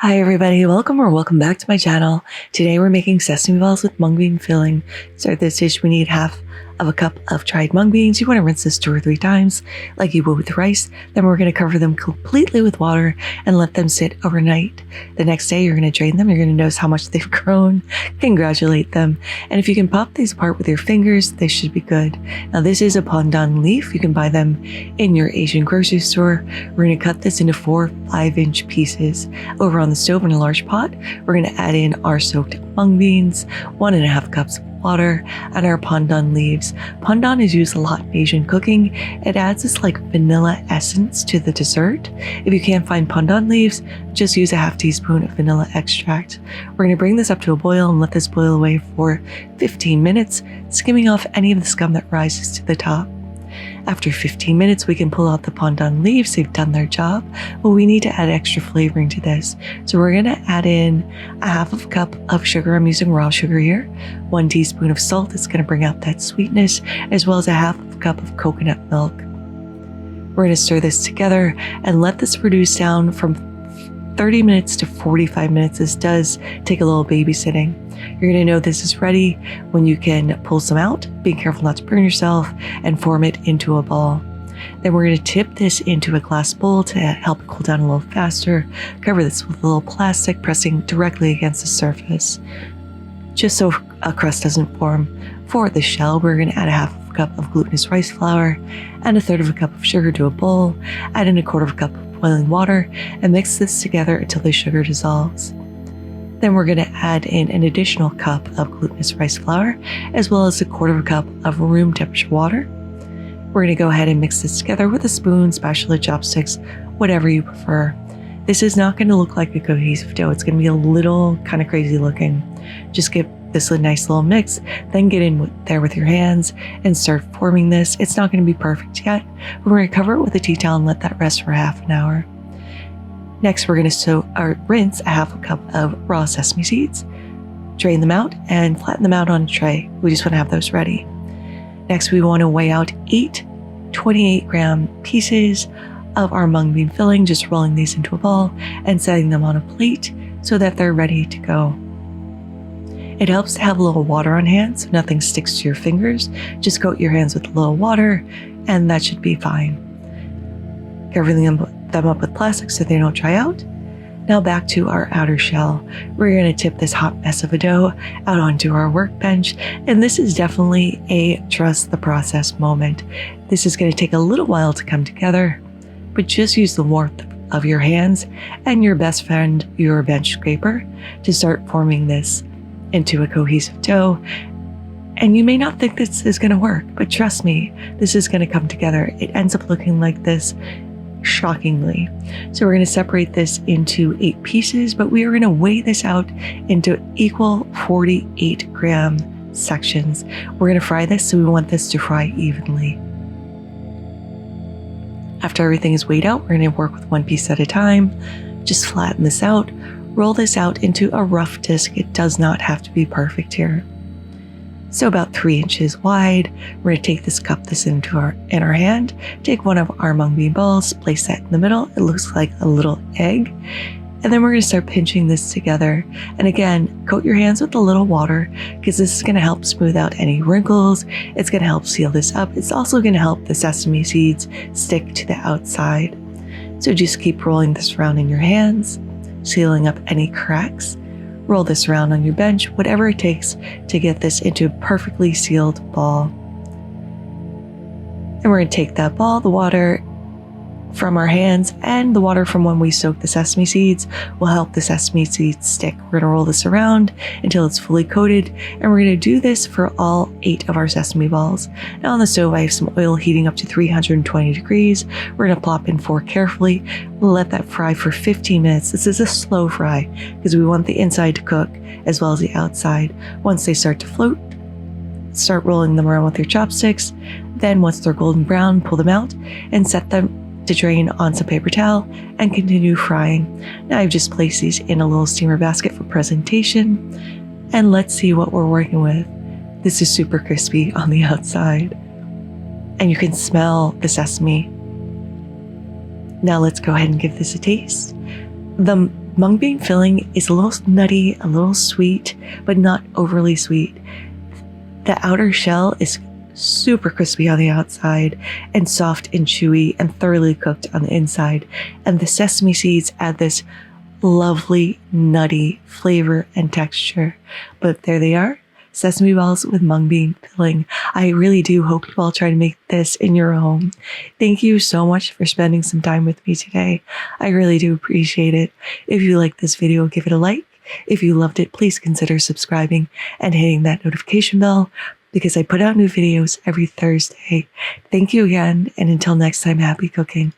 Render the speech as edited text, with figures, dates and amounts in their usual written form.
Hi everybody, welcome back to my channel. Today we're making sesame balls with mung bean filling. To start this dish, we need half of a cup of dried mung beans. You want to rinse this 2 or 3 times like you would with rice. Then we're going to cover them completely with water and let them sit overnight. The next day you're going to drain them. You're going to notice how much they've grown. Congratulate them. And if you can pop these apart with your fingers, they should be good. Now this is a pandan leaf. You can buy them in your Asian grocery store. We're going to cut this into 4 5-inch pieces. Over on the stove in a large pot, we're going to add in our soaked mung beans, 1.5 cups of water, and our pandan leaves. Pandan is used a lot in Asian cooking. It adds this like vanilla essence to the dessert. If you can't find pandan leaves, just use a half teaspoon of vanilla extract. We're going to bring this up to a boil and let this boil away for 15 minutes, skimming off any of the scum that rises to the top. After 15 minutes, we can pull out the pandan leaves. They've done their job, but we need to add extra flavoring to this. So we're going to add in a half of a cup of sugar. I'm using raw sugar here. 1 teaspoon of salt. It's going to bring out that sweetness, as well as a half of a cup of coconut milk. We're going to stir this together and let this reduce down from 30 minutes to 45 minutes. This does take a little babysitting. You're going to know this is ready when you can pull some out, being careful not to burn yourself, and form it into a ball. Then we're going to tip this into a glass bowl to help it cool down a little faster. Cover this with a little plastic, pressing directly against the surface, just so a crust doesn't form. For the shell, we're going to add a half of a cup of glutinous rice flour and 1/3 of a cup of sugar to a bowl. Add in 1/4 of a cup of boiling water and mix this together until the sugar dissolves. Then we're going to add in an additional cup of glutinous rice flour, as well as 1/4 of a cup of room temperature water. We're going to go ahead and mix this together with a spoon, spatula, chopsticks, whatever you prefer. This is not going to look like a cohesive dough. It's going to be a little kind of crazy looking. Just give this a nice little mix, then get in there with your hands and start forming this. It's not going to be perfect yet, but we're going to cover it with a tea towel and let that rest for half an hour. Next, we're going to rinse a half a cup of raw sesame seeds, drain them out, and flatten them out on a tray. We just want to have those ready. Next, we want to weigh out 8 28-gram pieces of our mung bean filling, just rolling these into a ball and setting them on a plate so that they're ready to go. It helps to have a little water on hand so nothing sticks to your fingers. Just coat your hands with a little water and that should be fine. Covering them up with plastic so they don't dry out. Now back to our outer shell. We're going to tip this hot mess of a dough out onto our workbench, and this is definitely a trust the process moment. This is going to take a little while to come together, but just use the warmth of your hands and your best friend, your bench scraper, to start forming this into a cohesive dough. And you may not think this is going to work, but trust me, this is going to come together. It ends up looking like this, shockingly. So we're going to separate this into 8 pieces, but we are going to weigh this out into equal 48-gram sections. We're going to fry this, so we want this to fry evenly. After everything is weighed out, we're going to work with 1 piece at a time. Just flatten this out, roll this out into a rough disc. It does not have to be perfect here. So about 3 inches wide. We're going to take this, cup this in our hand, take one of our mung bean balls, place that in the middle. It looks like a little egg. And then we're going to start pinching this together. And again, coat your hands with a little water because this is going to help smooth out any wrinkles. It's going to help seal this up. It's also going to help the sesame seeds stick to the outside. So just keep rolling this around in your hands, sealing up any cracks. Roll this around on your bench, whatever it takes to get this into a perfectly sealed ball. And we're going to take that ball, the water from our hands and the water from when we soak the sesame seeds will help the sesame seeds stick. We're going to roll this around until it's fully coated, and we're going to do this for all 8 of our sesame balls. Now on the stove, I have some oil heating up to 320 degrees. We're going to plop in 4 carefully. We'll let that fry for 15 minutes. This is a slow fry because we want the inside to cook as well as the outside. Once they start to float, start rolling them around with your chopsticks. Then once they're golden brown, pull them out and set them to drain on some paper towel and continue frying. Now I've just placed these in a little steamer basket for presentation, and let's see what we're working with. This is super crispy on the outside and you can smell the sesame. Now let's go ahead and give this a taste. The Mung bean filling is a little nutty, a little sweet, but not overly sweet. The outer shell is super crispy on the outside and soft and chewy and thoroughly cooked on the inside. And the sesame seeds add this lovely nutty flavor and texture. But there they are, sesame balls with mung bean filling. I really do hope you all try to make this in your home. Thank you so much for spending some time with me today. I really do appreciate it. If you liked this video, give it a like. If you loved it, please consider subscribing and hitting that notification bell because I put out new videos every Thursday. Thank you again, and until next time, happy cooking.